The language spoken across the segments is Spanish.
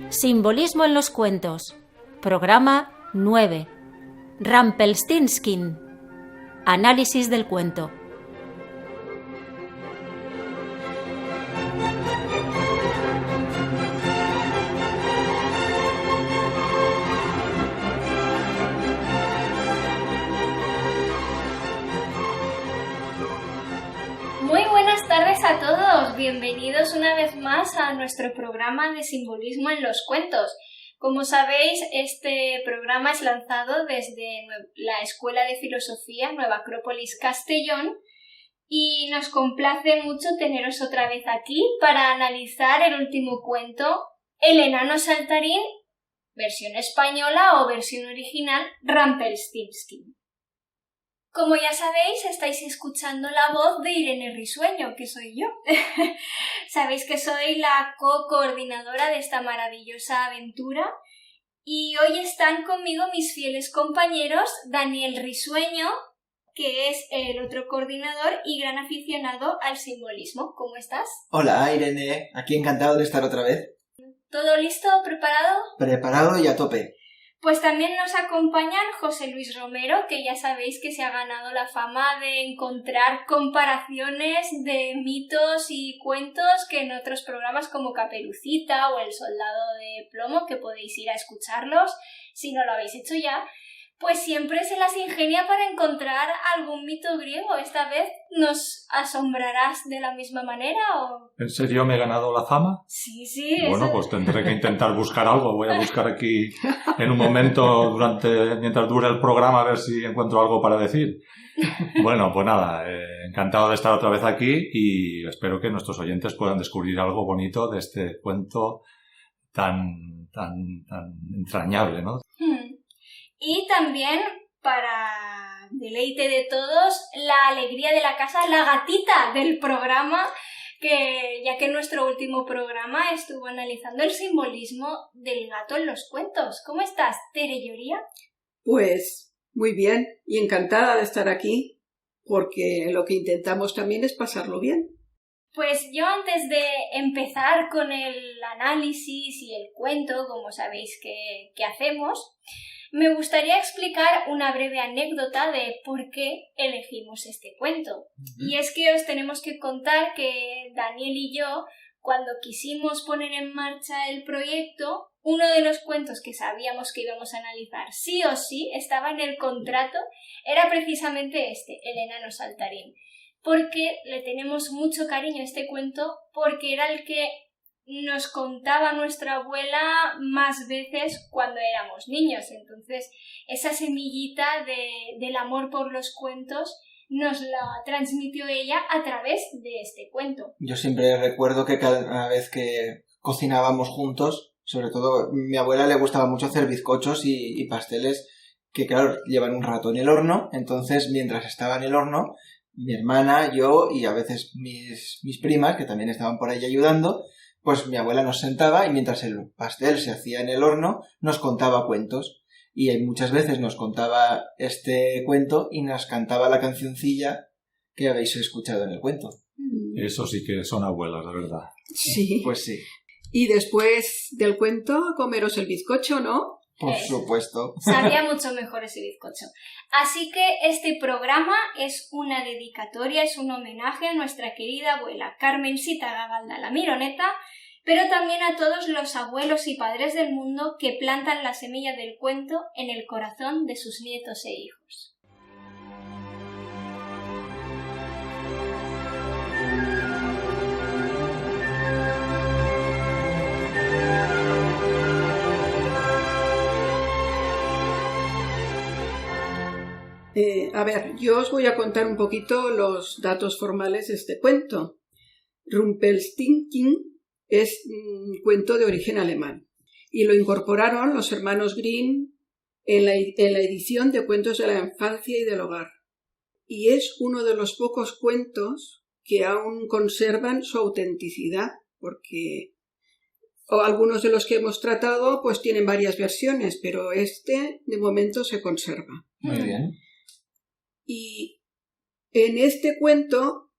Simbolismo en los cuentos. Programa 9. Rumpelstiltskin. Análisis del cuento. Muy buenas tardes a todos, bienvenidos una vez más a nuestro programa de simbolismo en los cuentos. Como sabéis, este programa es lanzado desde la Escuela de Filosofía Nueva Acrópolis Castellón y nos complace mucho teneros otra vez aquí para analizar el último cuento, El enano saltarín, versión española o versión original, Rumpelstiltskin. Como ya sabéis, estáis escuchando la voz de Irene Risueño, que soy yo. Sabéis que soy la co-coordinadora de esta maravillosa aventura y hoy están conmigo mis fieles compañeros Daniel Risueño, que es el otro coordinador y gran aficionado al simbolismo. ¿Cómo estás? Hola Irene, aquí encantado de estar otra vez. ¿Todo listo? ¿Preparado? Preparado y a tope. Pues también nos acompañan José Luis Romero, que ya sabéis que se ha ganado la fama de encontrar comparaciones de mitos y cuentos que en otros programas como Caperucita o El soldado de plomo, que podéis ir a escucharlos si no lo habéis hecho ya, pues siempre se las ingenia para encontrar algún mito griego. ¿Esta vez nos asombrarás de la misma manera o...? ¿En serio me he ganado la fama? Sí. Bueno, eso... pues tendré que intentar buscar algo. Voy a buscar aquí en un momento mientras dure el programa a ver si encuentro algo para decir. Bueno, pues nada, encantado de estar otra vez aquí y espero que nuestros oyentes puedan descubrir algo bonito de este cuento tan entrañable, ¿no? Y también, para deleite de todos, la alegría de la casa, la gatita del programa, que ya que en nuestro último programa estuvo analizando el simbolismo del gato en los cuentos. ¿Cómo estás, Tere Lloría? Pues muy bien y encantada de estar aquí, porque lo que intentamos también es pasarlo bien. Pues yo antes de empezar con el análisis y el cuento, como sabéis que hacemos, me gustaría explicar una breve anécdota de por qué elegimos este cuento. Y es que os tenemos que contar que Daniel y yo, cuando quisimos poner en marcha el proyecto, uno de los cuentos que sabíamos que íbamos a analizar sí o sí, estaba en el contrato, era precisamente este, El enano saltarín. Porque le tenemos mucho cariño a este cuento, porque era el que nos contaba nuestra abuela más veces cuando éramos niños. Entonces, esa semillita del amor por los cuentos nos la transmitió ella a través de este cuento. Yo siempre recuerdo que cada vez que cocinábamos juntos, sobre todo mi abuela le gustaba mucho hacer bizcochos y pasteles que, claro, llevan un rato en el horno. Entonces, mientras estaba en el horno, mi hermana, yo y a veces mis primas, que también estaban por ahí ayudando, pues mi abuela nos sentaba y mientras el pastel se hacía en el horno nos contaba cuentos. Y muchas veces nos contaba este cuento y nos cantaba la cancioncilla que habéis escuchado en el cuento. Eso sí que son abuelas, la verdad. Sí. Pues sí. Y después del cuento, comeros el bizcocho, ¿no? Por supuesto. Sabía mucho mejor ese bizcocho. Así que este programa es una dedicatoria, es un homenaje a nuestra querida abuela Carmencita Gagalda la Mironeta, pero también a todos los abuelos y padres del mundo que plantan la semilla del cuento en el corazón de sus nietos e hijos. A ver, yo os voy a contar un poquito los datos formales de este cuento. Rumpelstiltskin es un cuento de origen alemán y lo incorporaron los hermanos Grimm en la edición de Cuentos de la Infancia y del Hogar. Y es uno de los pocos cuentos que aún conservan su autenticidad, porque algunos de los que hemos tratado pues tienen varias versiones, pero este de momento se conserva. Muy bien. Y en este cuento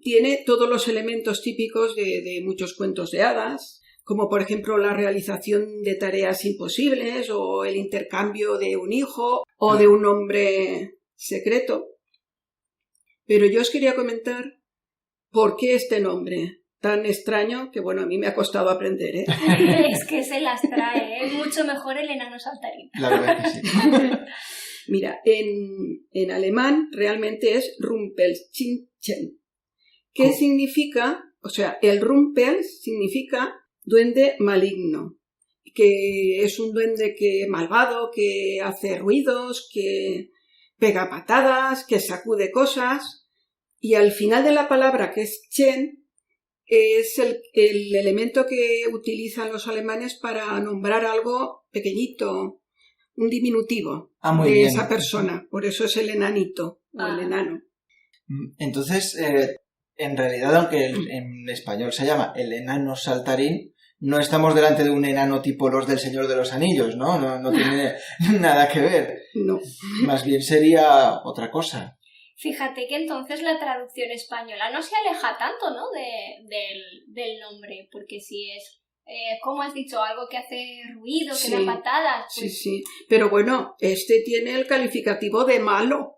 tiene todos los elementos típicos de muchos cuentos de hadas. como por ejemplo la realización de tareas imposibles o el intercambio de un hijo o de un nombre secreto. Pero yo os quería comentar por qué este nombre tan extraño que, bueno, a mí me ha costado aprender, ¿eh? Es que se las trae, ¿eh? Es mucho mejor el enano saltarín. La verdad que sí. Mira, en alemán realmente es Rumpelstiltskin. ¿Qué significa? O sea, el Rumpel significa duende maligno, que es un duende que malvado, que hace ruidos, que pega patadas, que sacude cosas, y al final de la palabra, que es chen, es el elemento que utilizan los alemanes para nombrar algo pequeñito, un diminutivo Muy de bien. esa persona. Por eso es el enanito o el enano. Entonces, en realidad, aunque en español se llama el enano saltarín, no estamos delante de un enano tipo los del Señor de los Anillos, ¿no? No tiene nada que ver. No. Más bien sería otra cosa. Fíjate que entonces la traducción española no se aleja tanto, ¿no? del nombre, porque si es, como has dicho, algo que hace ruido, que Sí, da patadas. Sí, Pues, sí. Pero bueno, este tiene el calificativo de malo.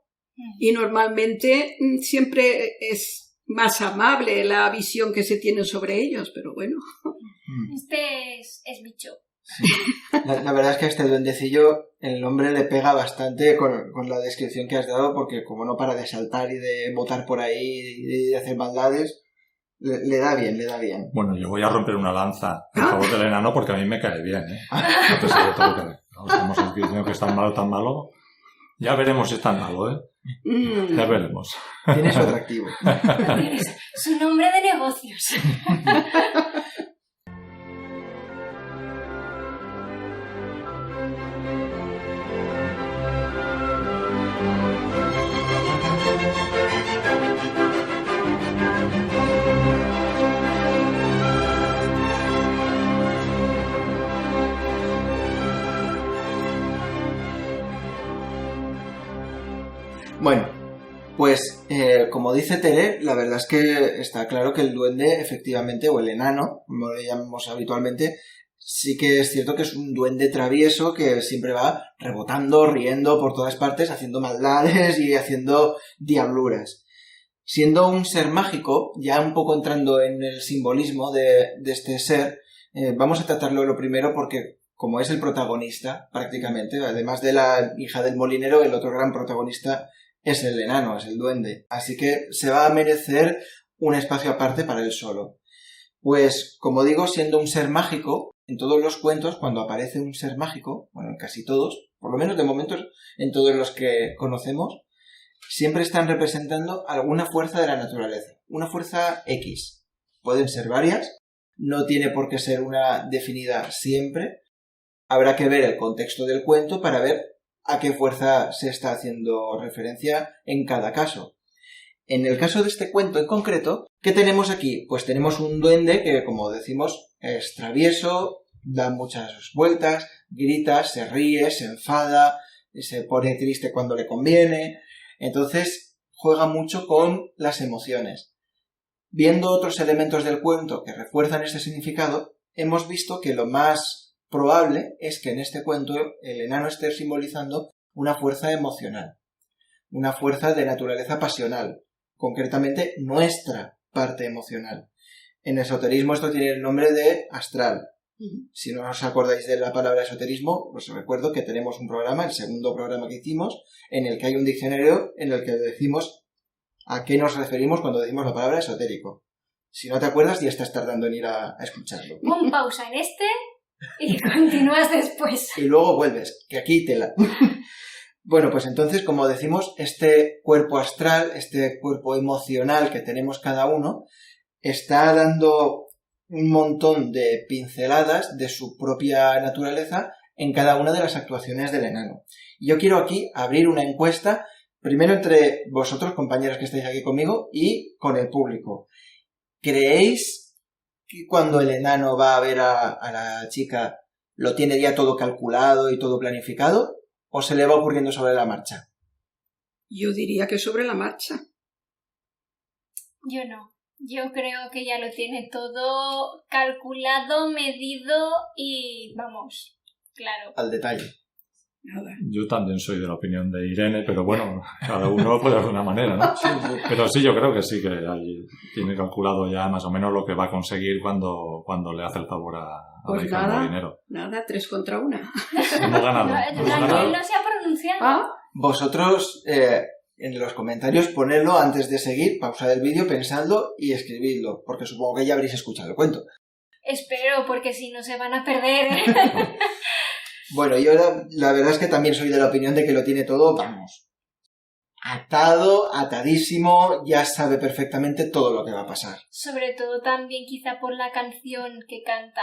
Y normalmente siempre es más amable la visión que se tiene sobre ellos, pero bueno. Este es bicho. La verdad es que a este duendecillo el nombre le pega bastante con la descripción que has dado, porque como no para de saltar y de botar por ahí y de hacer maldades, le da bien, le da bien. Bueno, yo voy a romper una lanza en favor del enano porque a mí me cae bien, ¿eh? A pesar de todo que no estamos aquí diciendo que es tan malo. Ya veremos si es tan malo, ¿eh? Ya veremos. Tiene su atractivo. Es su nombre de negocios. Bueno, pues como dice Tere, la verdad es que está claro que el duende, efectivamente, o el enano, como le llamamos habitualmente, sí que es cierto que es un duende travieso que siempre va rebotando, riendo por todas partes, haciendo maldades y haciendo diabluras. Siendo un ser mágico, ya un poco entrando en el simbolismo de este ser, vamos a tratarlo lo primero porque, como es el protagonista, prácticamente, además de la hija del molinero, el otro gran protagonista es el enano, es el duende. Así que se va a merecer un espacio aparte para él solo. Pues, como digo, siendo un ser mágico, en todos los cuentos, cuando aparece un ser mágico, bueno, en casi todos, por lo menos de momento en todos los que conocemos, siempre están representando alguna fuerza de la naturaleza, una fuerza X. Pueden ser varias, no tiene por qué ser una definida siempre. Habrá que ver el contexto del cuento para ver a qué fuerza se está haciendo referencia en cada caso. En el caso de este cuento en concreto, ¿qué tenemos aquí? Pues tenemos un duende que, como decimos, es travieso, da muchas vueltas, grita, se ríe, se enfada, se pone triste cuando le conviene. Entonces, juega mucho con las emociones. Viendo otros elementos del cuento que refuerzan este significado, hemos visto que lo más probable es que en este cuento el enano esté simbolizando una fuerza emocional, una fuerza de naturaleza pasional, concretamente nuestra parte emocional. En esoterismo esto tiene el nombre de astral. Si no os acordáis de la palabra esoterismo, os recuerdo que tenemos un programa, el segundo programa que hicimos, en el que hay un diccionario en el que decimos a qué nos referimos cuando decimos la palabra esotérico. Si no te acuerdas, ya estás tardando en ir a escucharlo. Pon pausa en este y continúas después. Y luego vuelves, que aquí tela. Bueno, pues entonces, como decimos, este cuerpo astral, este cuerpo emocional que tenemos cada uno, está dando un montón de pinceladas de su propia naturaleza en cada una de las actuaciones del enano. Yo quiero aquí abrir una encuesta, primero entre vosotros, compañeros que estáis aquí conmigo, y con el público. ¿Creéis que cuando el enano va a ver a la chica lo tiene ya todo calculado y todo planificado? ¿O se le va ocurriendo sobre la marcha? Yo diría que sobre la marcha. Yo no. Yo creo que ya lo tiene todo calculado, medido y, vamos, claro. Al detalle. Nada. Yo también soy de la opinión de Irene, pero bueno, cada uno puede de una manera, ¿no? Pero sí, yo creo que sí, que tiene calculado ya más o menos lo que va a conseguir cuando le hace el favor a Pues Ricardo nada, Molinero. nada, 3 contra 1. Hemos ganado. Daniel no se ha pronunciado. Ah, Vosotros, en los comentarios, ponedlo antes de seguir, pausad el vídeo, pensadlo y escribidlo, porque supongo que ya habréis escuchado el cuento. Espero, porque si no se van a perder. Bueno, yo la verdad es que también soy de la opinión de que lo tiene todo, vamos, atado, atadísimo, ya sabe perfectamente todo lo que va a pasar. Sobre todo también quizá por la canción que canta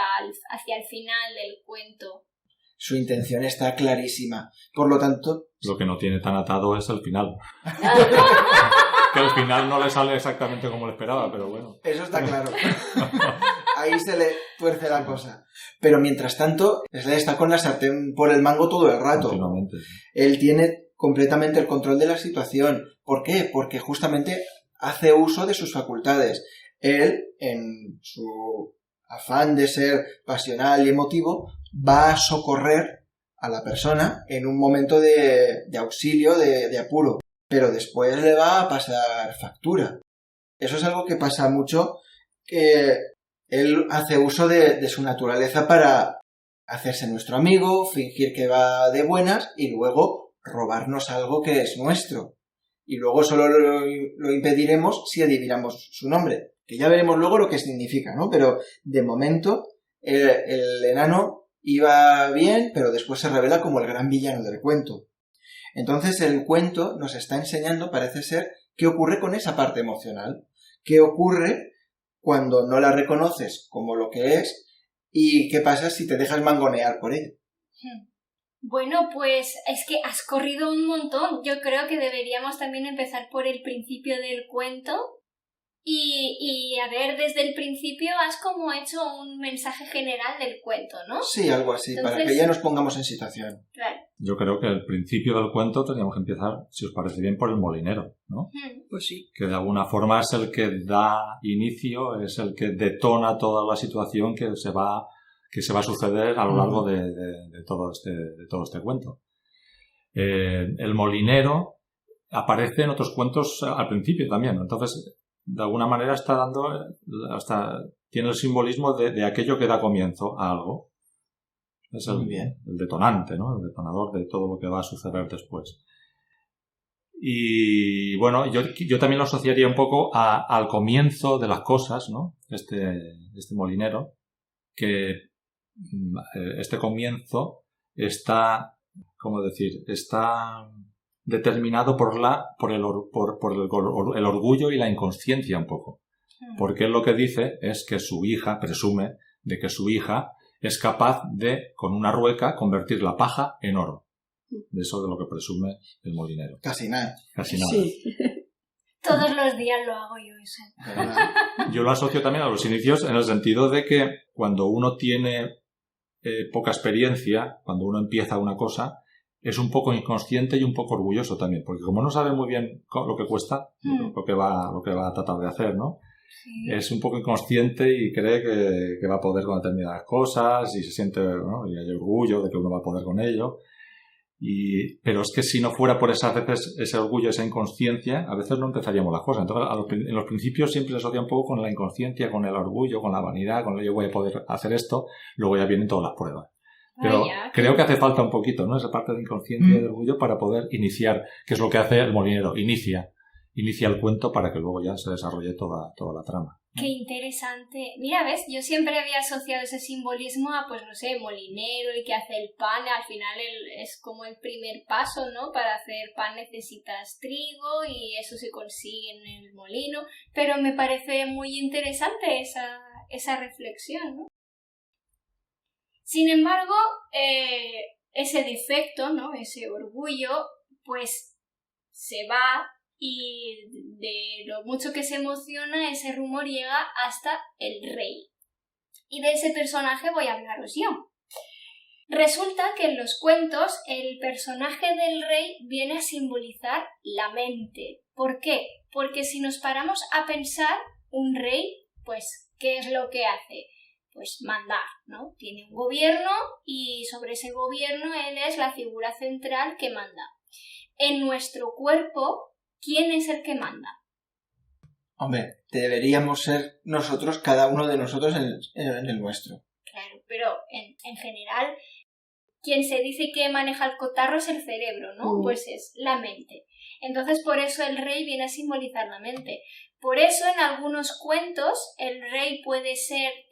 hacia el final del cuento. Su intención está clarísima. Por lo tanto, Lo que no tiene tan atado es el final. Que al final no le sale exactamente como le esperaba, pero bueno. eso está claro. Ahí se le tuerce la cosa. Pero mientras tanto, Slade está con la sartén por el mango todo el rato. Continuamente. Él tiene completamente el control de la situación. ¿Por qué? Porque justamente hace uso de sus facultades. Él, en su afán de ser pasional y emotivo, va a socorrer a la persona en un momento de auxilio, de apuro. Pero después le va a pasar factura. Eso es algo que pasa mucho, que él hace uso de su naturaleza para hacerse nuestro amigo, fingir que va de buenas y luego robarnos algo que es nuestro. Y luego solo lo impediremos si adivinamos su nombre, que ya veremos luego lo que significa, ¿no? Pero de momento el enano iba bien, pero después se revela como el gran villano del cuento. Entonces el cuento nos está enseñando, parece ser, qué ocurre con esa parte emocional, qué ocurre cuando no la reconoces como lo que es y qué pasa si te dejas mangonear por ella. Bueno, pues es que has corrido un montón. Yo creo que deberíamos también empezar por el principio del cuento y a ver, desde el principio has como hecho un mensaje general del cuento, ¿no? Sí, algo así, Entonces, para que ya nos pongamos en situación. Claro. Yo creo que el principio del cuento teníamos que empezar, si os parece bien, por el molinero, ¿no? pues sí. Que de alguna forma es el que da inicio, es el que detona toda la situación que se va a suceder a lo largo de todo este cuento. El molinero aparece en otros cuentos al principio también, entonces de alguna manera tiene el simbolismo de aquello que da comienzo a algo. Es Muy bien. el detonante, ¿no? El detonador de todo lo que va a suceder después. Y bueno, yo también lo asociaría un poco al comienzo de las cosas, ¿no? Este molinero, que este comienzo está, ¿cómo decir? Está determinado por el orgullo y la inconsciencia un poco. Porque él lo que dice es que su hija, presume de que su hija es capaz de, con una rueca, convertir la paja en oro. De eso de lo que presume el molinero. Casi nada. Casi nada. Sí. Todos los días lo hago yo eso. Pero nada. Yo lo asocio también a los inicios en el sentido de que cuando uno tiene poca experiencia, cuando uno empieza una cosa, es un poco inconsciente y un poco orgulloso también, porque como no sabe muy bien lo que cuesta, lo que va a tratar de hacer, ¿no? Sí. Es un poco inconsciente y cree que va a poder con determinadas cosas y se siente, ¿no? Y hay orgullo de que uno va a poder con ello. Pero es que si no fuera por esas veces ese orgullo, esa inconsciencia, a veces no empezaríamos las cosas. Entonces, en los principios siempre se asocia un poco con la inconsciencia, con el orgullo, con la vanidad, con el yo voy a poder hacer esto, luego ya vienen todas las pruebas. Pero Vaya, creo que hace falta un poquito, ¿no? Esa parte de inconsciencia y de orgullo para poder iniciar, que es lo que hace el molinero, inicia el cuento para que luego ya se desarrolle toda la trama. qué interesante. Mira, ves, yo siempre había asociado ese simbolismo a, pues no sé, molinero, el que hace el pan. Al final es como el primer paso, ¿no? Para hacer pan necesitas trigo y eso se consigue en el molino. Pero me parece muy interesante esa reflexión, ¿no? Sin embargo, ese defecto, ¿no? Ese orgullo, pues se va. Y de lo mucho que se emociona, ese rumor llega hasta el rey. Y de ese personaje voy a hablaros yo. Resulta que en los cuentos el personaje del rey viene a simbolizar la mente. ¿Por qué? Porque si nos paramos a pensar, un rey, pues, ¿qué es lo que hace? Pues mandar, ¿no? Tiene un gobierno y sobre ese gobierno él es la figura central que manda. En nuestro cuerpo, ¿quién es el que manda? Hombre, deberíamos ser nosotros, cada uno de nosotros en el nuestro. Claro, pero en general, quien se dice que maneja el cotarro es el cerebro, ¿no? Pues es la mente. Entonces, por eso el rey viene a simbolizar la mente. Por eso, en algunos cuentos, el rey puede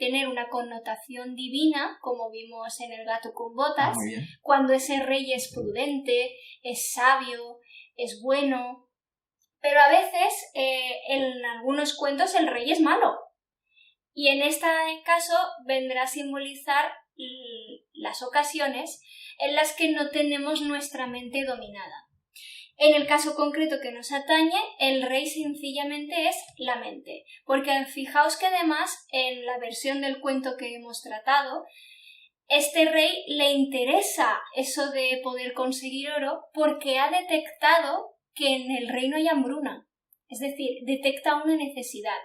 tener una connotación divina, como vimos en El gato con botas, cuando ese rey es prudente, es sabio, es bueno. Pero a veces, en algunos cuentos, el rey es malo. Y en este caso vendrá a simbolizar las ocasiones en las que no tenemos nuestra mente dominada. En el caso concreto que nos atañe, el rey sencillamente es la mente. Porque fijaos que además, en la versión del cuento que hemos tratado, este rey le interesa eso de poder conseguir oro porque ha detectado que en el reino hay hambruna. Es decir, detecta una necesidad.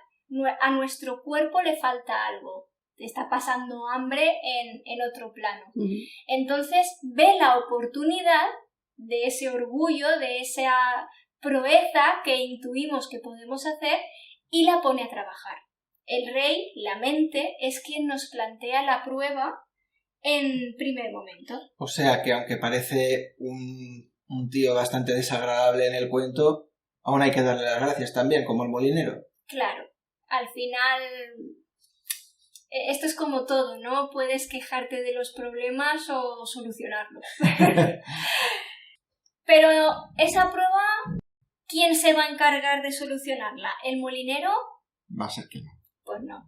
A nuestro cuerpo le falta algo. Está pasando hambre en otro plano. Entonces ve la oportunidad de ese orgullo, de esa proeza que intuimos que podemos hacer y la pone a trabajar. El rey, la mente, es quien nos plantea la prueba en primer momento. O sea que aunque parece un tío bastante desagradable en el cuento, aún hay que darle las gracias también, como el molinero. Claro, al final esto es como todo, ¿no? Puedes quejarte de los problemas o solucionarlos. Pero esa prueba, ¿quién se va a encargar de solucionarla? ¿El molinero? Va a ser que no. Pues no.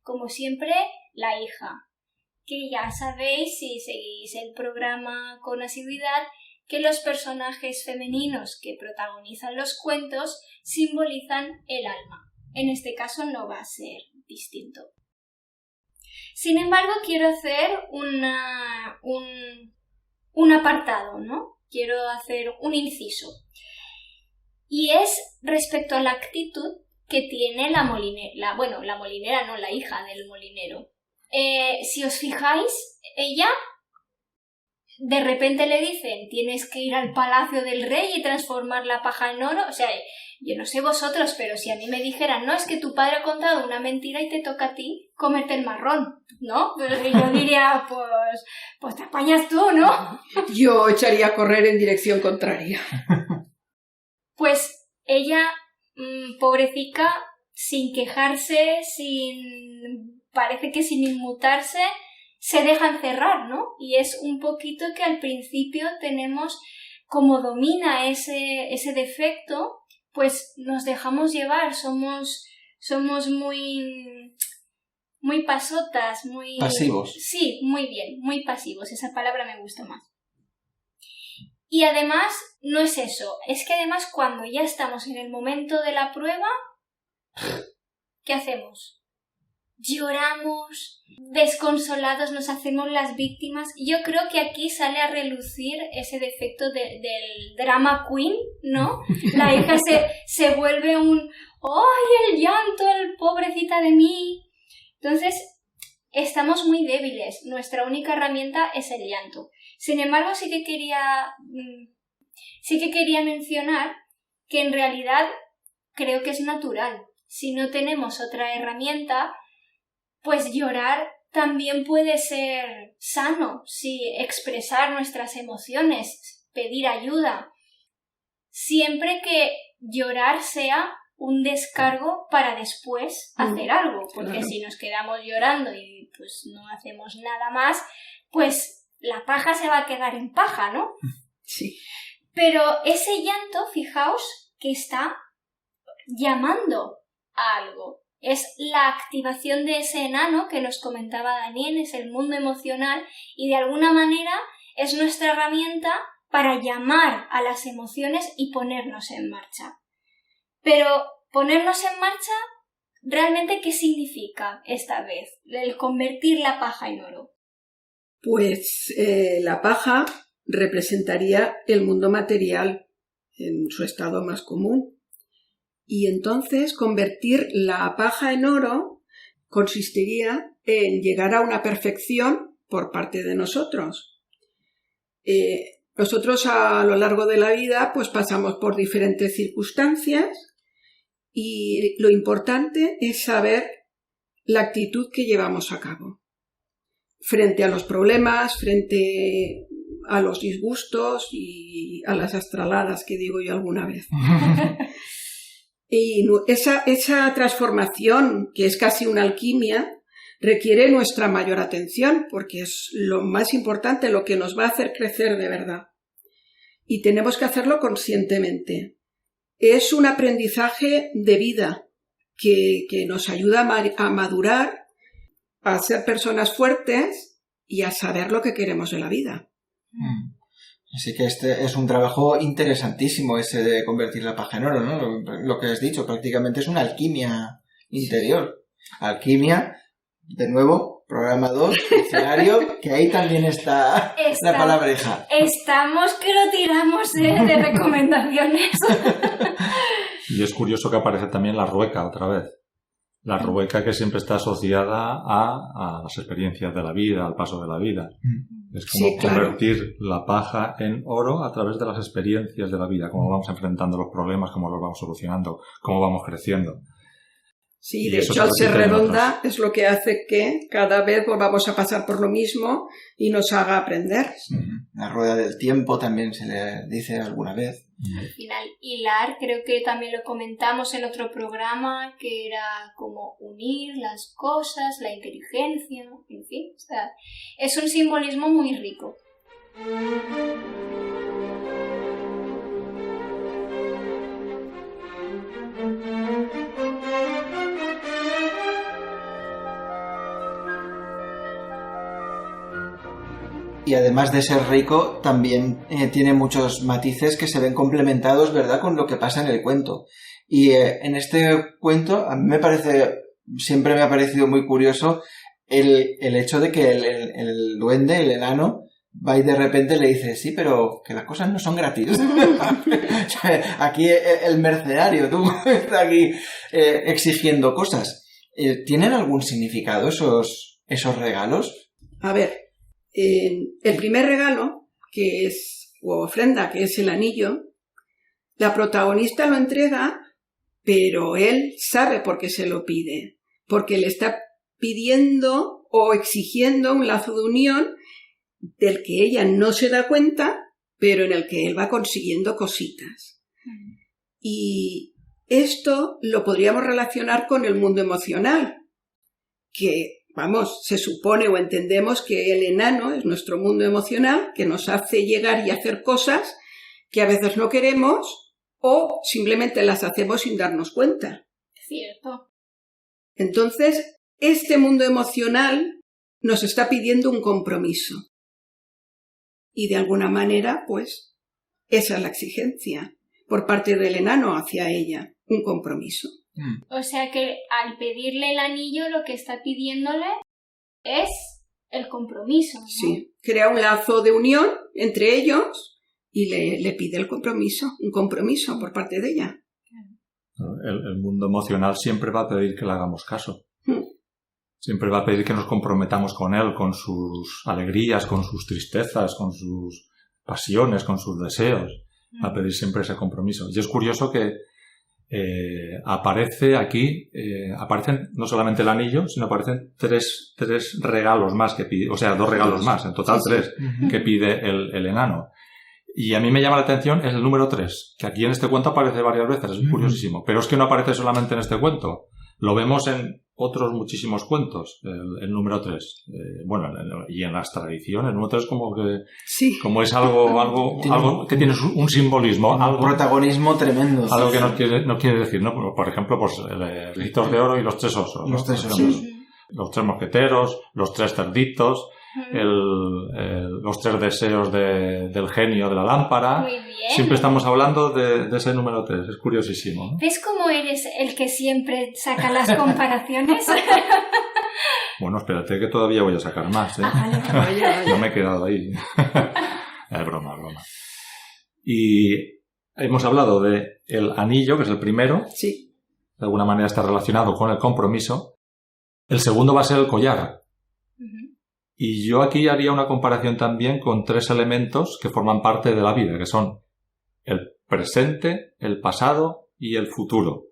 Como siempre, la hija. Que ya sabéis, si seguís el programa con asiduidad, que los personajes femeninos que protagonizan los cuentos simbolizan el alma. En este caso no va a ser distinto. Sin embargo, quiero hacer un apartado, ¿no? Quiero hacer un inciso. Y es respecto a la actitud que tiene la hija del molinero. Si os fijáis, ella de repente le dicen, tienes que ir al palacio del rey y transformar la paja en oro. O sea, yo no sé vosotros, pero si a mí me dijeran, no, es que tu padre ha contado una mentira y te toca a ti comerte el marrón, ¿no? Pero yo diría, pues te apañas tú, ¿no? Yo echaría a correr en dirección contraria. Pues ella, pobrecita, sin quejarse, parece que sin inmutarse, se deja encerrar, ¿no? Y es un poquito que al principio tenemos, como domina ese defecto, pues nos dejamos llevar, somos muy pasotas, muy... pasivos. Sí, muy bien, muy pasivos, esa palabra me gusta más. Y además, no es eso, es que además cuando ya estamos en el momento de la prueba, ¿qué hacemos? Lloramos, desconsolados, nos hacemos las víctimas. Yo creo que aquí sale a relucir ese defecto del drama queen, ¿no? La hija se vuelve ¡ay, el llanto, el pobrecita de mí! Entonces, estamos muy débiles. Nuestra única herramienta es el llanto. Sin embargo, sí que quería mencionar que en realidad creo que es natural. Si no tenemos otra herramienta, pues llorar también puede ser sano, si expresar nuestras emociones, pedir ayuda, siempre que llorar sea un descargo para después hacer algo, porque claro, si nos quedamos llorando y pues no hacemos nada más, pues la paja se va a quedar en paja, ¿no? Sí. Pero ese llanto, fijaos, que está llamando a algo. Es la activación de ese enano que nos comentaba Daniel, es el mundo emocional y de alguna manera es nuestra herramienta para llamar a las emociones y ponernos en marcha. Pero ponernos en marcha, ¿realmente qué significa esta vez? El convertir la paja en oro. Pues la paja representaría el mundo material en su estado más común. Y entonces convertir la paja en oro consistiría en llegar a una perfección por parte de nosotros. Nosotros a lo largo de la vida pues pasamos por diferentes circunstancias y lo importante es saber la actitud que llevamos a cabo frente a los problemas, frente a los disgustos y a las astraladas que digo yo alguna vez. Y esa transformación, que es casi una alquimia, requiere nuestra mayor atención porque es lo más importante, lo que nos va a hacer crecer de verdad. Y tenemos que hacerlo conscientemente. Es un aprendizaje de vida que nos ayuda a madurar, a ser personas fuertes y a saber lo que queremos de la vida. Así que este es un trabajo interesantísimo, ese de convertir la paja en oro, ¿no? Lo que has dicho, prácticamente es una alquimia interior. Alquimia, de nuevo, programa 2, diccionario, que ahí también está la palabreja. Estamos que lo tiramos de recomendaciones. Y es curioso que aparece también la rueca otra vez. La rueca que siempre está asociada a las experiencias de la vida, al paso de la vida. Es como sí, claro, convertir la paja en oro a través de las experiencias de la vida, cómo vamos enfrentando los problemas, cómo los vamos solucionando, cómo vamos creciendo. Sí, Y de eso hecho, al se ser repite en redonda otros. es lo que hace que cada vez volvamos a pasar por lo mismo y nos haga aprender. La rueda del tiempo también se le dice alguna vez. Al final, hilar, creo que también lo comentamos en otro programa, que era como unir las cosas, la inteligencia, en fin, o sea, es un simbolismo muy rico. Y además de ser rico, también tiene muchos matices que se ven complementados, ¿verdad?, con lo que pasa en el cuento. Y en este cuento, a mí siempre me ha parecido muy curioso el hecho de que el duende, el enano, va y de repente le dice, sí, pero que las cosas no son gratis. Aquí el mercenario, tú, está aquí exigiendo cosas. ¿Tienen algún significado esos regalos? A ver, el primer regalo, o ofrenda, que es el anillo, la protagonista lo entrega, pero él sabe por qué se lo pide, porque le está pidiendo o exigiendo un lazo de unión del que ella no se da cuenta, pero en el que él va consiguiendo cositas. Y esto lo podríamos relacionar con el mundo emocional, que se supone o entendemos que el enano es nuestro mundo emocional, que nos hace llegar y hacer cosas que a veces no queremos o simplemente las hacemos sin darnos cuenta. Cierto. Entonces, este mundo emocional nos está pidiendo un compromiso. Y de alguna manera, pues, esa es la exigencia por parte del enano hacia ella, un compromiso. O sea que al pedirle el anillo lo que está pidiéndole es el compromiso, ¿no? Sí, crea un lazo de unión entre ellos y le pide el compromiso, un compromiso por parte de ella. El mundo emocional siempre va a pedir que le hagamos caso. Siempre va a pedir que nos comprometamos con él, con sus alegrías, con sus tristezas, con sus pasiones, con sus deseos. Va a pedir siempre ese compromiso. Y es curioso que aparecen no solamente el anillo, sino aparecen tres regalos más que pide, o sea, 2 regalos más, en total 3 que pide el enano. Y a mí me llama la atención el número 3, que aquí en este cuento aparece varias veces, es curiosísimo, pero es que no aparece solamente en este cuento, lo vemos en otros muchísimos cuentos, el número 3. Y en las tradiciones, el número 3 como que sí, como es algo que tiene un simbolismo, Un algo protagonismo tremendo. algo que no quiere decir, ¿no? Por ejemplo, pues Ricitos de Oro y los 3 osos, ¿no? Los 3 osos. Sí. Los 3 mosqueteros, los 3 cerditos, los 3 deseos del genio de la lámpara. Muy bien. Siempre estamos hablando de ese número 3, es curiosísimo, ¿no? ¿Ves cómo eres el que siempre saca las comparaciones? Bueno, espérate que todavía voy a sacar más, ¿eh? vaya. No me he quedado ahí. Es broma. Y hemos hablado de el anillo, que es el primero. Sí. De alguna manera está relacionado con el compromiso. El segundo va a ser el collar. Y yo aquí haría una comparación también con 3 elementos que forman parte de la vida, que son el presente, el pasado y el futuro.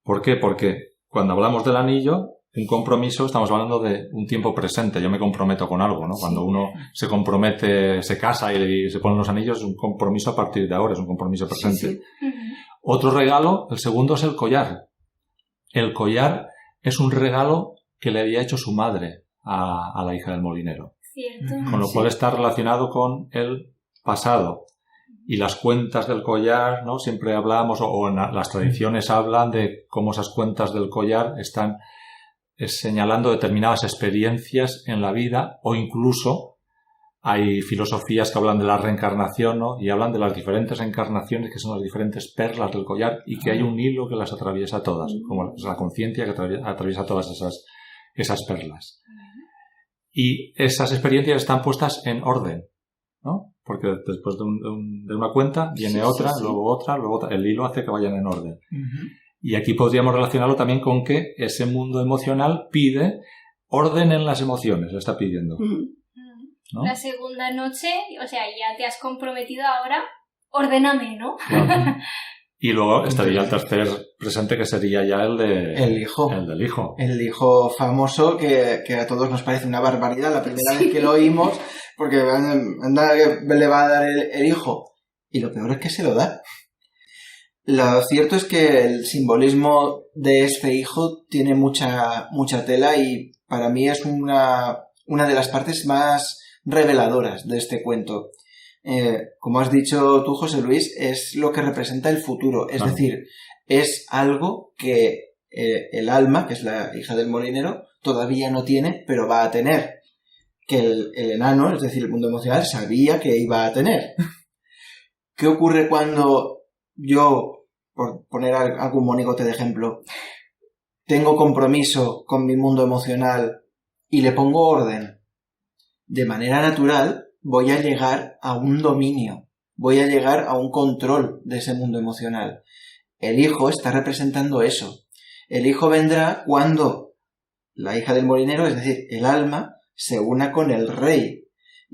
¿Por qué? Porque cuando hablamos del anillo, un compromiso, estamos hablando de un tiempo presente. Yo me comprometo con algo, ¿no? Cuando uno se compromete, se casa y se ponen los anillos, es un compromiso a partir de ahora, es un compromiso presente. Sí. Otro regalo, el segundo es el collar. El collar es un regalo que le había hecho su madre a la hija del molinero. Cierto. Con lo cual está relacionado con el pasado. Y las cuentas del collar, ¿no? Siempre hablamos, o en las tradiciones hablan de cómo esas cuentas del collar están señalando determinadas experiencias en la vida, o incluso hay filosofías que hablan de la reencarnación, ¿no? Y hablan de las diferentes encarnaciones, que son las diferentes perlas del collar, y que hay un hilo que las atraviesa todas, como es la conciencia que atraviesa todas esas perlas. Y esas experiencias están puestas en orden, ¿no? Porque después de una cuenta viene otra, luego otra. El hilo hace que vayan en orden. Y aquí podríamos relacionarlo también con que ese mundo emocional pide orden en las emociones, lo está pidiendo. ¿No? La segunda noche, o sea, ya te has comprometido ahora, ordéname, ¿no? Claro. Y luego estaría el tercer presente, que sería ya el del hijo. El hijo famoso que a todos nos parece una barbaridad la primera vez que lo oímos, porque anda que le va a dar el hijo. Y lo peor es que se lo da. Lo cierto es que el simbolismo de este hijo tiene mucha tela, y para mí es una de las partes más reveladoras de este cuento. Como has dicho tú, José Luis, es lo que representa el futuro. Es decir, es algo que el alma, que es la hija del molinero, todavía no tiene, pero va a tener. Que el enano, es decir, el mundo emocional, sabía que iba a tener. ¿Qué ocurre cuando yo, por poner algún monigote de ejemplo, tengo compromiso con mi mundo emocional y le pongo orden? De manera natural voy a llegar a un dominio, voy a llegar a un control de ese mundo emocional. El hijo está representando eso. El hijo vendrá cuando la hija del molinero, es decir, el alma, se una con el rey.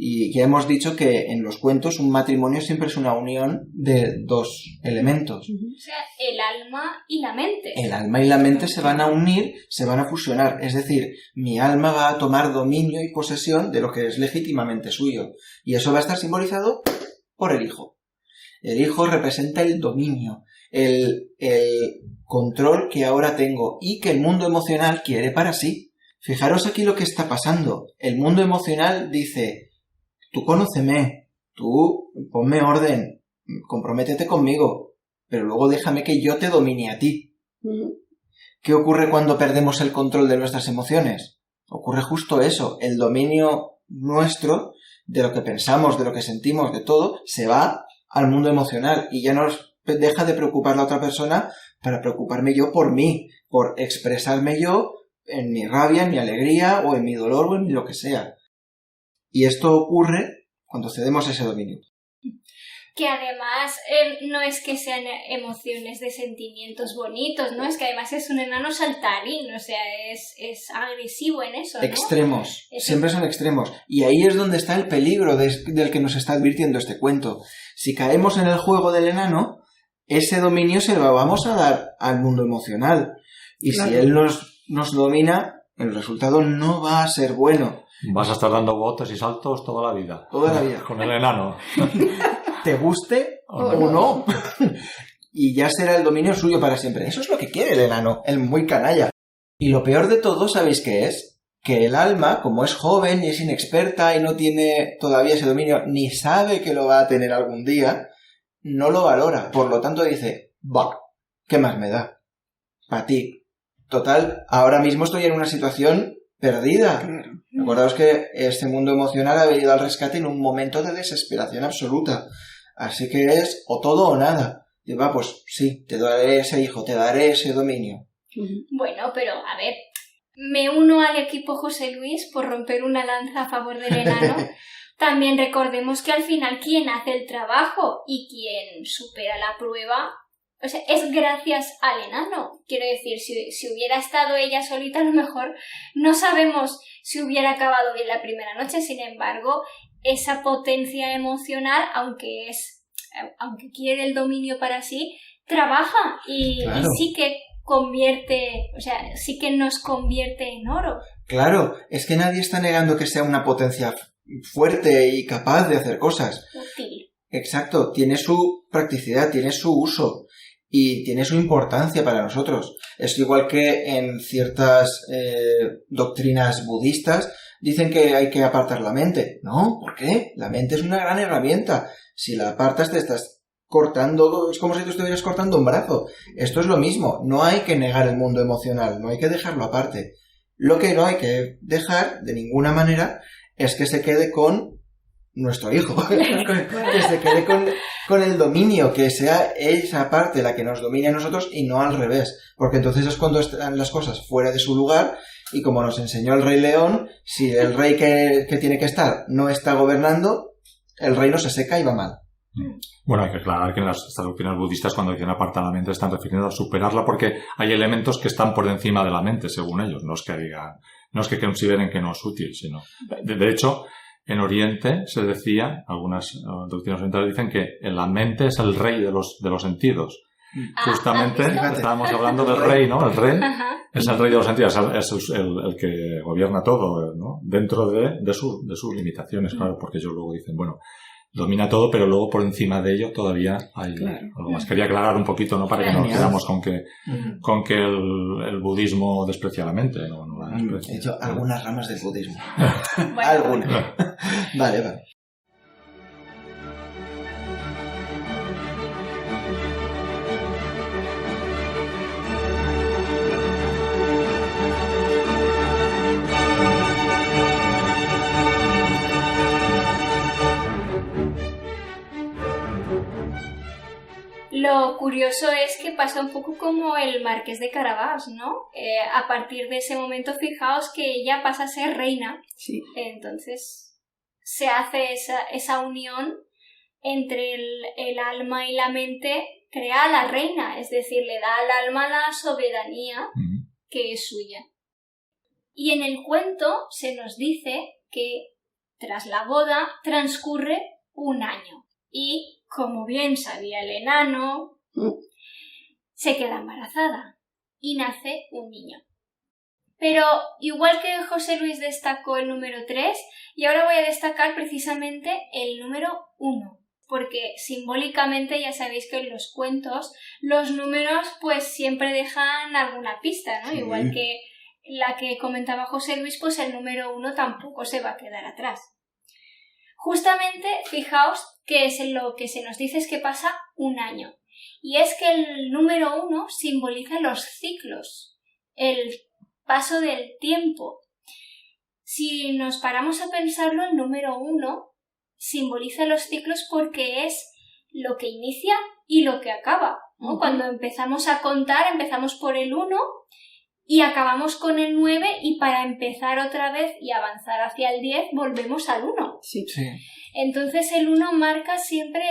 Y ya hemos dicho que en los cuentos un matrimonio siempre es una unión de 2 elementos. O sea, el alma y la mente. El alma y la mente se van a unir, se van a fusionar. Es decir, mi alma va a tomar dominio y posesión de lo que es legítimamente suyo. Y eso va a estar simbolizado por el hijo. El hijo representa el dominio, el control que ahora tengo y que el mundo emocional quiere para sí. Fijaros aquí lo que está pasando. El mundo emocional dice: tú conóceme, tú ponme orden, comprométete conmigo, pero luego déjame que yo te domine a ti. ¿Qué ocurre cuando perdemos el control de nuestras emociones? Ocurre justo eso, el dominio nuestro, de lo que pensamos, de lo que sentimos, de todo, se va al mundo emocional y ya nos deja de preocupar la otra persona para preocuparme yo por mí, por expresarme yo en mi rabia, en mi alegría, o en mi dolor, o en lo que sea. Y esto ocurre cuando cedemos ese dominio. Que además no es que sean emociones de sentimientos bonitos, ¿no? Es que además es un enano saltarín, o sea, es agresivo en eso, ¿no? Extremos, siempre son extremos. Y ahí es donde está el peligro del que nos está advirtiendo este cuento. Si caemos en el juego del enano, ese dominio se lo vamos a dar al mundo emocional. Y claro, si él nos domina, el resultado no va a ser bueno. Vas a estar dando botes y saltos toda la vida. Toda la vida. Con el enano. Te guste o no. Y ya será el dominio suyo para siempre. Eso es lo que quiere el enano, el muy canalla. Y lo peor de todo, ¿sabéis qué es? Que el alma, como es joven y es inexperta y no tiene todavía ese dominio, ni sabe que lo va a tener algún día, no lo valora. Por lo tanto dice: bah, ¿qué más me da? Para ti. Total, ahora mismo estoy en una situación perdida. Claro. Acordaos que este mundo emocional ha venido al rescate en un momento de desesperación absoluta. Así que es o todo o nada. Y va, pues sí, te daré ese hijo, te daré ese dominio. Bueno, pero a ver, me uno al equipo José Luis por romper una lanza a favor del enano, También recordemos que al final quien hace el trabajo y quien supera la prueba, o sea, es gracias al enano. Quiero decir, si hubiera estado ella solita, a lo mejor no sabemos si hubiera acabado bien la primera noche. Sin embargo, esa potencia emocional, aunque quiere el dominio para sí, trabaja y sí que convierte, o sea, sí que nos convierte en oro. Claro, es que nadie está negando que sea una potencia fuerte y capaz de hacer cosas. Útil. Exacto, tiene su practicidad, tiene su uso y tiene su importancia para nosotros. Es igual que en ciertas doctrinas budistas dicen que hay que apartar la mente. No, ¿por qué? La mente es una gran herramienta. Si la apartas te estás cortando, es como si tú estuvieras cortando un brazo. Esto es lo mismo, no hay que negar el mundo emocional, no hay que dejarlo aparte. Lo que no hay que dejar de ninguna manera es que se quede con nuestro hijo, que se quede con el dominio, que sea esa parte la que nos domine a nosotros y no al revés, porque entonces es cuando están las cosas fuera de su lugar y como nos enseñó el Rey León, si el rey que tiene que estar no está gobernando, el reino se seca y va mal. Bueno, hay que aclarar que en estas doctrinas budistas cuando dicen apartar la mente están refiriendo a superarla porque hay elementos que están por encima de la mente, según ellos. No es que consideren que no es útil, sino... De hecho, en Oriente se decía, algunas doctrinas orientales dicen que la mente es el rey de los sentidos. Justamente estábamos hablando del rey, ¿no? El rey es el rey de los sentidos, es el que gobierna todo, ¿no? Dentro de sus limitaciones, claro, porque ellos luego dicen, bueno, domina todo, pero luego por encima de ello todavía hay algo más. Quería aclarar un poquito, ¿no? Para que no nos quedamos con que el budismo desprecia la mente, ¿no? No la desprecia. He hecho algunas ramas del budismo. Bueno. Algunas. Vale. Lo curioso es que pasa un poco como el Marqués de Carabás, ¿no? A partir de ese momento, fijaos que ella pasa a ser reina. Sí. Entonces se hace esa unión entre el alma y la mente, crea a la reina, es decir, le da al alma la soberanía que es suya. Y en el cuento se nos dice que tras la boda transcurre un año y, como bien sabía el enano, se queda embarazada y nace un niño. Pero igual que José Luis destacó el número 3, y ahora voy a destacar precisamente el número 1, porque simbólicamente ya sabéis que en los cuentos los números pues siempre dejan alguna pista, ¿no? Sí. Igual que la que comentaba José Luis, pues el número 1 tampoco se va a quedar atrás. Justamente, fijaos que es lo que se nos dice es que pasa un año. Y es que el número 1 simboliza los ciclos, el paso del tiempo. Si nos paramos a pensarlo, el número 1 simboliza los ciclos porque es lo que inicia y lo que acaba, ¿no? Cuando empezamos a contar, empezamos por el 1 y acabamos con el 9 y para empezar otra vez y avanzar hacia el 10 volvemos al 1. Sí. Entonces el 1 marca siempre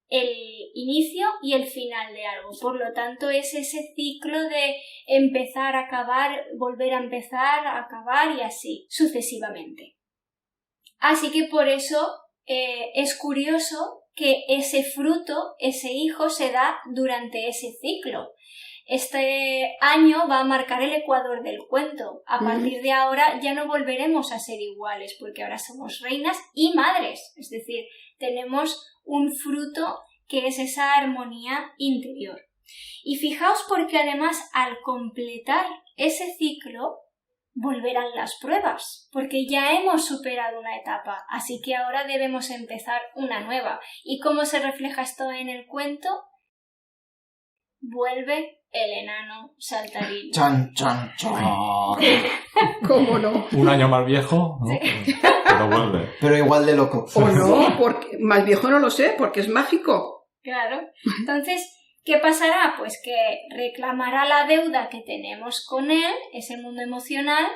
el inicio y el final de algo. Por lo tanto es ese ciclo de empezar, acabar, volver a empezar, acabar y así sucesivamente. Así que por eso es curioso que ese fruto, ese hijo, se da durante ese ciclo. Este año va a marcar el ecuador del cuento. A partir de ahora ya no volveremos a ser iguales porque ahora somos reinas y madres. Es decir, tenemos un fruto que es esa armonía interior. Y fijaos porque además al completar ese ciclo volverán las pruebas porque ya hemos superado una etapa. Así que ahora debemos empezar una nueva. ¿Y cómo se refleja esto en el cuento? Vuelve el enano saltarín. ¡Chan, chan, chan! ¿Cómo no? Un año más viejo, ¿no? Sí. Pero vuelve. Pero igual de loco. O no, porque más viejo no lo sé, porque es mágico. Claro. Entonces, ¿qué pasará? Pues que reclamará la deuda que tenemos con él, ese mundo emocional,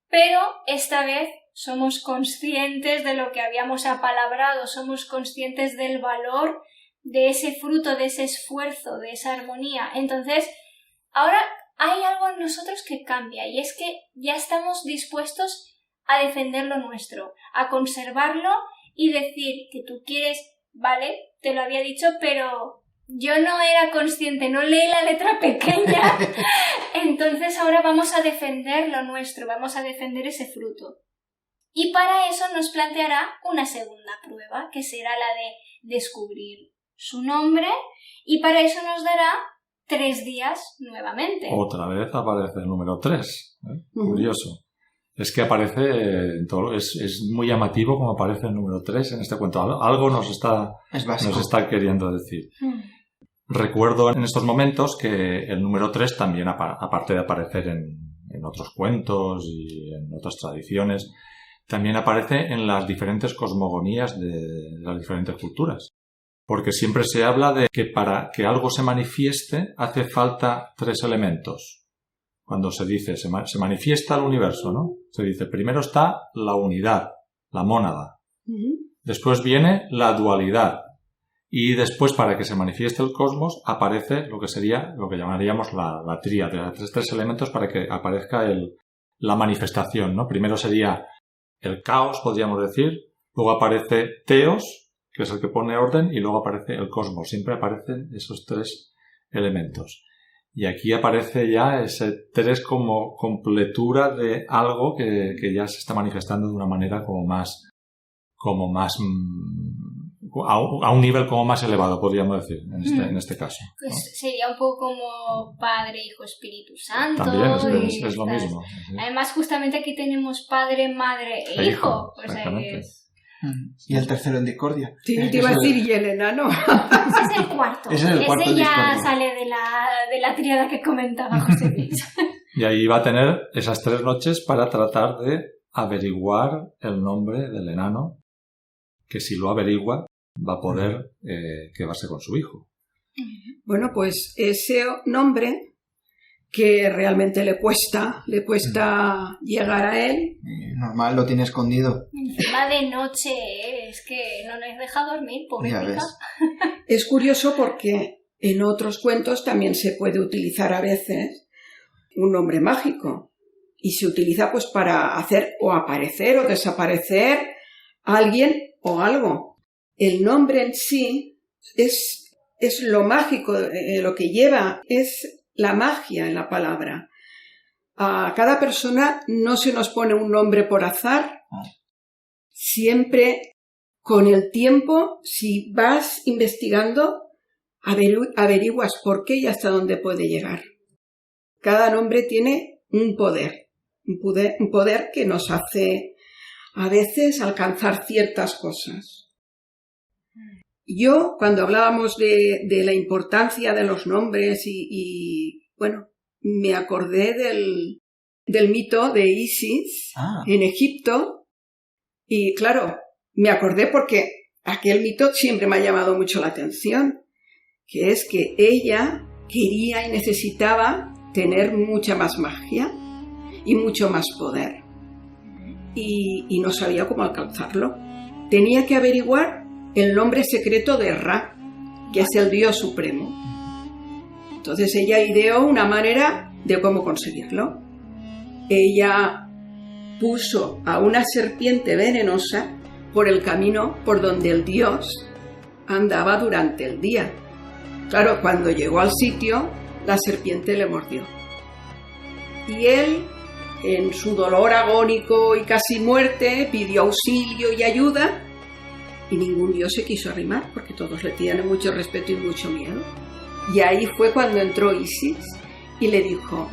pero esta vez somos conscientes de lo que habíamos apalabrado, somos conscientes del valor de ese fruto, de ese esfuerzo, de esa armonía. Entonces, ahora hay algo en nosotros que cambia y es que ya estamos dispuestos a defender lo nuestro, a conservarlo y decir que tú quieres, vale, te lo había dicho, pero yo no era consciente, no leí la letra pequeña, entonces ahora vamos a defender lo nuestro, vamos a defender ese fruto. Y para eso nos planteará una segunda prueba, que será la de descubrir su nombre, y para eso nos dará 3 días nuevamente. Otra vez aparece el número 3. Curioso. Es que aparece, es muy llamativo como aparece el número 3 en este cuento. Algo nos está queriendo decir. Recuerdo en estos momentos que el número 3 también, aparte de aparecer en otros cuentos y en otras tradiciones, también aparece en las diferentes cosmogonías de las diferentes culturas. Porque siempre se habla de que para que algo se manifieste hace falta 3 elementos. Cuando se dice, se manifiesta el universo, ¿no? Se dice, primero está la unidad, la mónada. Después viene la dualidad. Y después, para que se manifieste el cosmos, aparece lo que sería, lo que llamaríamos la tríade, los 3 elementos para que aparezca la manifestación, ¿no? Primero sería el caos, podríamos decir. Luego aparece Teos, que es el que pone orden, y luego aparece el cosmos. Siempre aparecen esos 3 elementos. Y aquí aparece ya ese 3 como completura de algo que ya se está manifestando de una manera a un nivel como más elevado, podríamos decir, en este caso. Pues ¿no? Sería un poco como Padre, Hijo, Espíritu Santo. También es lo mismo. Además, justamente aquí tenemos Padre, Madre e Hijo. O sea que es... Y el tercero en discordia. Sí, te iba a decir, y el enano. Ese es el cuarto. Ese ya sale de la tríada que comentaba José Luis. Y ahí va a tener esas 3 noches para tratar de averiguar el nombre del enano, que si lo averigua va a poder quedarse con su hijo. Bueno, pues ese nombre que realmente le cuesta llegar a él. Normal, lo tiene escondido. Encima de noche, es que no nos deja dormir, pobrecita. Es curioso porque en otros cuentos también se puede utilizar a veces un nombre mágico y se utiliza pues para hacer o aparecer o desaparecer a alguien o algo. El nombre en sí es lo mágico, lo que lleva es la magia en la palabra. A cada persona no se nos pone un nombre por azar. Siempre con el tiempo, si vas investigando, averiguas por qué y hasta dónde puede llegar. Cada nombre tiene un poder que nos hace a veces alcanzar ciertas cosas. Yo, cuando hablábamos de la importancia de los nombres y bueno, me acordé del mito de Isis en Egipto y claro, me acordé porque aquel mito siempre me ha llamado mucho la atención, que es que ella quería y necesitaba tener mucha más magia y mucho más poder y no sabía cómo alcanzarlo. Tenía que averiguar el nombre secreto de Ra, que es el dios supremo. Entonces ella ideó una manera de cómo conseguirlo. Ella puso a una serpiente venenosa por el camino por donde el dios andaba durante el día. Claro, cuando llegó al sitio, la serpiente le mordió. Y él, en su dolor agónico y casi muerte, pidió auxilio y ayuda. Y ningún dios se quiso arrimar porque todos le tienen mucho respeto y mucho miedo. Y ahí fue cuando entró Isis y le dijo: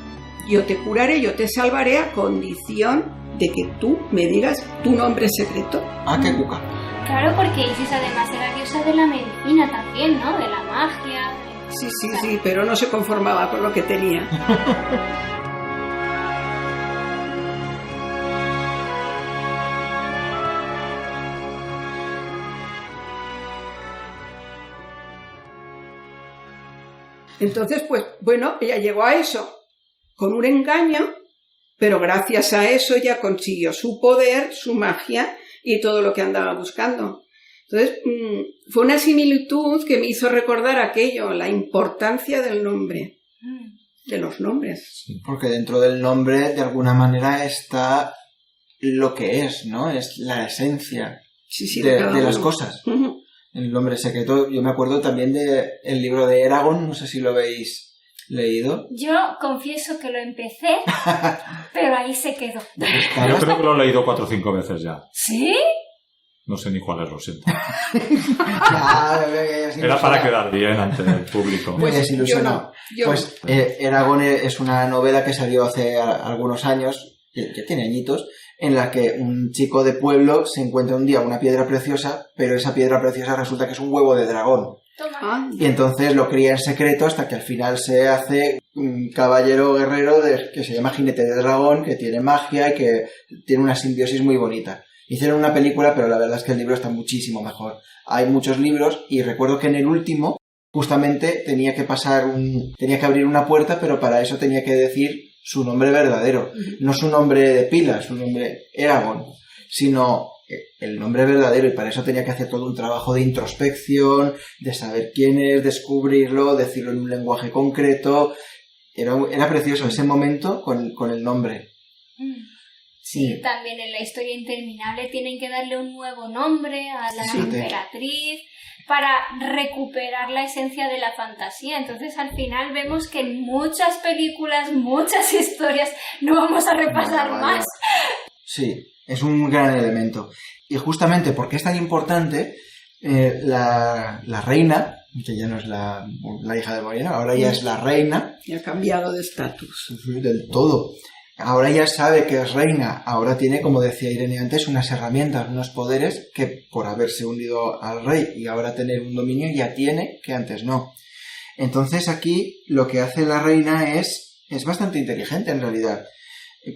yo te curaré, yo te salvaré a condición de que tú me digas tu nombre secreto. ¡Qué cuca! Claro, porque Isis además era diosa de la medicina también, ¿no? De la magia. Sí, pero no se conformaba con lo que tenía. Entonces, pues, bueno, ella llegó a eso con un engaño, pero gracias a eso ya consiguió su poder, su magia y todo lo que andaba buscando. Entonces, fue una similitud que me hizo recordar aquello, la importancia del nombre, de los nombres. Porque dentro del nombre, de alguna manera, está lo que es, ¿no? Es la esencia de las cosas. El nombre secreto, yo me acuerdo también del libro de Eragon, no sé si lo habéis leído. Yo confieso que lo empecé, pero ahí se quedó. Yo creo que lo he leído 4 o 5 veces ya. ¿Sí? No sé ni cuál es, lo siento. Era Era para quedar bien ante el público. Muy desilusionado. Yo Pues Eragon es una novela que salió hace algunos años, que tiene añitos, en la que un chico de pueblo se encuentra un día una piedra preciosa, pero esa piedra preciosa resulta que es un huevo de dragón. Toma. Y entonces lo cría en secreto hasta que al final se hace un caballero guerrero que se llama Jinete de Dragón, que tiene magia y que tiene una simbiosis muy bonita. Hicieron una película, pero la verdad es que el libro está muchísimo mejor. Hay muchos libros y recuerdo que en el último justamente tenía que abrir una puerta, pero para eso tenía que decir su nombre verdadero. No su nombre de pila, su nombre Eragon, sino el nombre verdadero, y para eso tenía que hacer todo un trabajo de introspección, de saber quién es, descubrirlo, decirlo en un lenguaje concreto. Era precioso ese momento con el nombre. Sí, también en la historia interminable tienen que darle un nuevo nombre a la emperatriz para recuperar la esencia de la fantasía. Entonces al final vemos que en muchas películas, muchas historias, no vamos a repasar más. Sí, es un gran elemento. Y justamente porque es tan importante, la reina, que ya no es la hija de Morena, ahora ya es la reina. Y ha cambiado de estatus. Del todo. Ahora ya sabe que es reina, ahora tiene, como decía Irene antes, unas herramientas, unos poderes que por haberse unido al rey y ahora tener un dominio ya tiene, que antes no. Entonces aquí lo que hace la reina es bastante inteligente en realidad,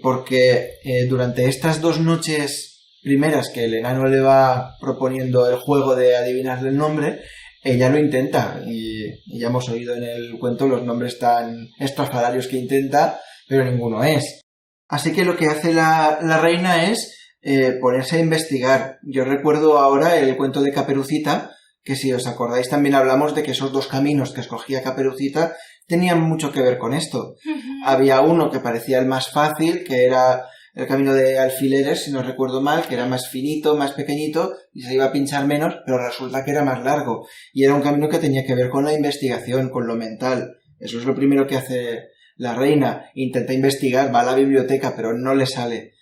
porque durante estas 2 noches primeras que el enano le va proponiendo el juego de adivinarle el nombre, ella lo intenta y ya hemos oído en el cuento los nombres tan estrafalarios que intenta, pero ninguno es. Así que lo que hace la reina es ponerse a investigar. Yo recuerdo ahora el cuento de Caperucita, que si os acordáis también hablamos de que esos 2 caminos que escogía Caperucita tenían mucho que ver con esto. Había uno que parecía el más fácil, que era el camino de alfileres, si no recuerdo mal, que era más finito, más pequeñito, y se iba a pinchar menos, pero resulta que era más largo. Y era un camino que tenía que ver con la investigación, con lo mental. Eso es lo primero que hace la reina. Intenta investigar, va a la biblioteca, pero no le sale.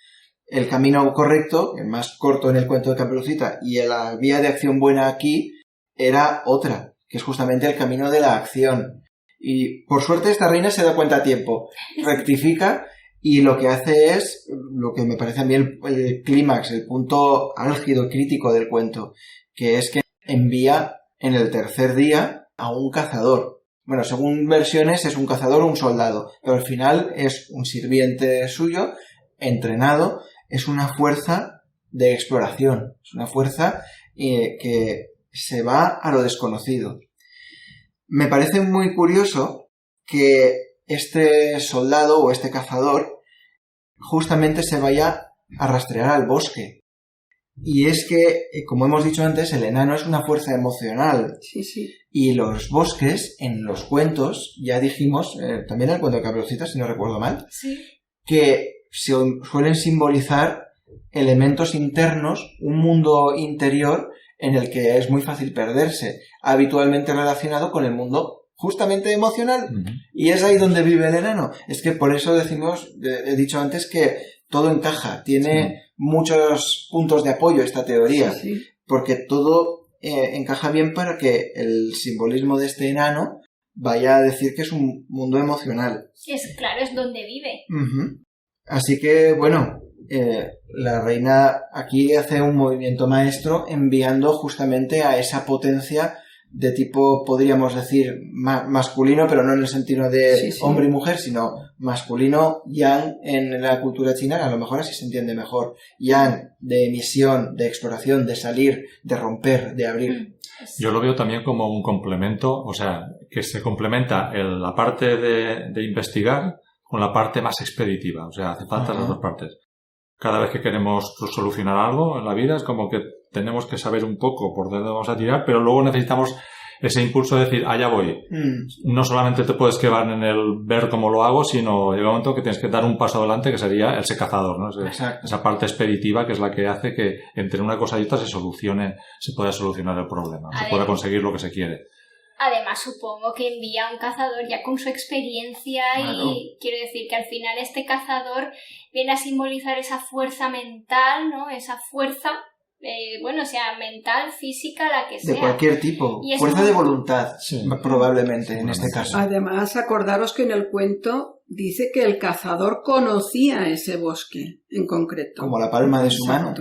El camino correcto, el más corto en el cuento de Caperucita, y la vía de acción buena aquí, era otra, que es justamente el camino de la acción. Y por suerte esta reina se da cuenta a tiempo, rectifica, y lo que hace es, lo que me parece a mí el clímax, el punto álgido, crítico del cuento, que es que envía en el 3er día a un cazador. Bueno, según versiones es un cazador o un soldado, pero al final es un sirviente suyo, entrenado, es una fuerza de exploración, es una fuerza que se va a lo desconocido. Me parece muy curioso que este soldado o este cazador justamente se vaya a rastrear al bosque. Y es que, como hemos dicho antes, el enano es una fuerza emocional. Sí. Y los bosques, en los cuentos, ya dijimos, también en el cuento de Caperucita, si no recuerdo mal, que suelen simbolizar elementos internos, un mundo interior en el que es muy fácil perderse, habitualmente relacionado con el mundo justamente emocional. Y es ahí donde vive el enano. Es que por eso he dicho antes que todo encaja, tiene muchos puntos de apoyo esta teoría, porque todo encaja bien para que el simbolismo de este enano vaya a decir que es un mundo emocional. Claro, es donde vive. Así que, bueno, la reina aquí hace un movimiento maestro enviando justamente a esa potencia de tipo, podríamos decir, masculino, pero no en el sentido de hombre y mujer, sino masculino, yang en la cultura china, a lo mejor así se entiende mejor. Yang de emisión, de exploración, de salir, de romper, de abrir. Yo lo veo también como un complemento, o sea, que se complementa la parte de investigar con la parte más expeditiva. O sea, hace falta las dos partes. Cada vez que queremos solucionar algo en la vida es como que tenemos que saber un poco por dónde vamos a tirar, pero luego necesitamos ese impulso de decir, allá voy. No solamente te puedes quedar en el ver cómo lo hago, sino llega un momento que tienes que dar un paso adelante, que sería el ser cazador, ¿no? Esa parte expeditiva que es la que hace que entre una cosa y otra se pueda solucionar el problema, se pueda conseguir lo que se quiere. Además, supongo que envía a un cazador ya con su experiencia y quiero decir que al final este cazador viene a simbolizar esa fuerza mental, ¿no? Esa fuerza, sea mental, física, la que sea. De cualquier tipo. Fuerza de voluntad, probablemente, en este caso. Además, acordaros que en el cuento dice que el cazador conocía ese bosque en concreto. Como la palma de su mano.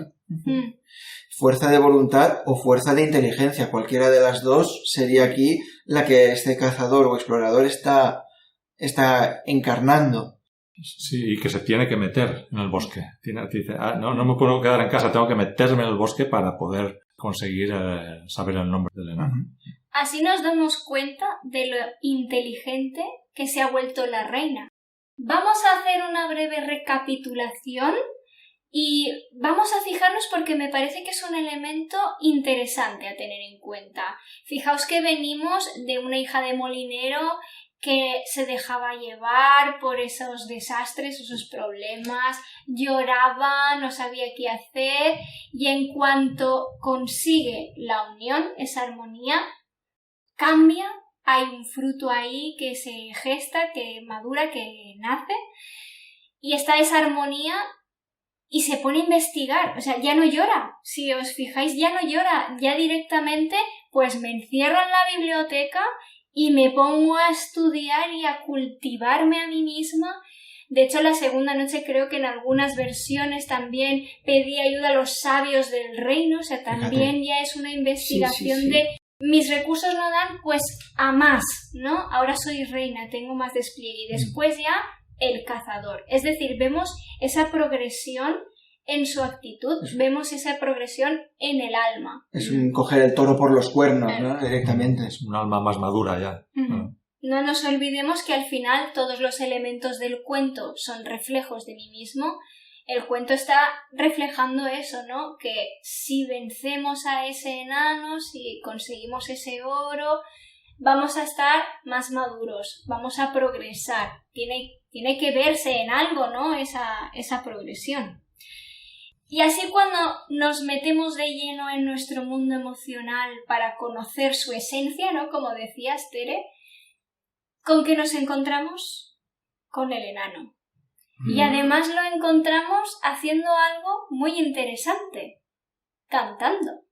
Fuerza de voluntad o fuerza de inteligencia. Cualquiera de las dos sería aquí la que este cazador o explorador está encarnando. Sí, y que se tiene que meter en el bosque. Dice, no me puedo quedar en casa, tengo que meterme en el bosque para poder conseguir saber el nombre del enano. Así nos damos cuenta de lo inteligente que se ha vuelto la reina. Vamos a hacer una breve recapitulación y vamos a fijarnos porque me parece que es un elemento interesante a tener en cuenta. Fijaos que venimos de una hija de molinero que se dejaba llevar por esos desastres, esos problemas, lloraba, no sabía qué hacer y en cuanto consigue la unión, esa armonía, cambia, hay un fruto ahí que se gesta, que madura, que nace y está esa armonía y se pone a investigar, o sea, ya no llora, si os fijáis ya no llora, ya directamente pues me encierro en la biblioteca y me pongo a estudiar y a cultivarme a mí misma. De hecho, la segunda noche creo que en algunas versiones también pedí ayuda a los sabios del reino, o sea, también ya es una investigación de mis recursos no dan, pues a más, ¿no? Ahora soy reina, tengo más despliegue. Y después ya el cazador. Es decir, vemos esa progresión en su actitud, vemos esa progresión en el alma. Es un coger el toro por los cuernos, ¿no? Directamente. Es un alma más madura ya. No nos olvidemos que al final todos los elementos del cuento son reflejos de mí mismo. El cuento está reflejando eso, ¿no? Que si vencemos a ese enano, si conseguimos ese oro, vamos a estar más maduros, vamos a progresar. Tiene que verse en algo, ¿no? Esa progresión. Y así cuando nos metemos de lleno en nuestro mundo emocional para conocer su esencia, ¿no? Como decías, Tere, ¿con qué nos encontramos? Con el enano. Y además lo encontramos haciendo algo muy interesante, cantando.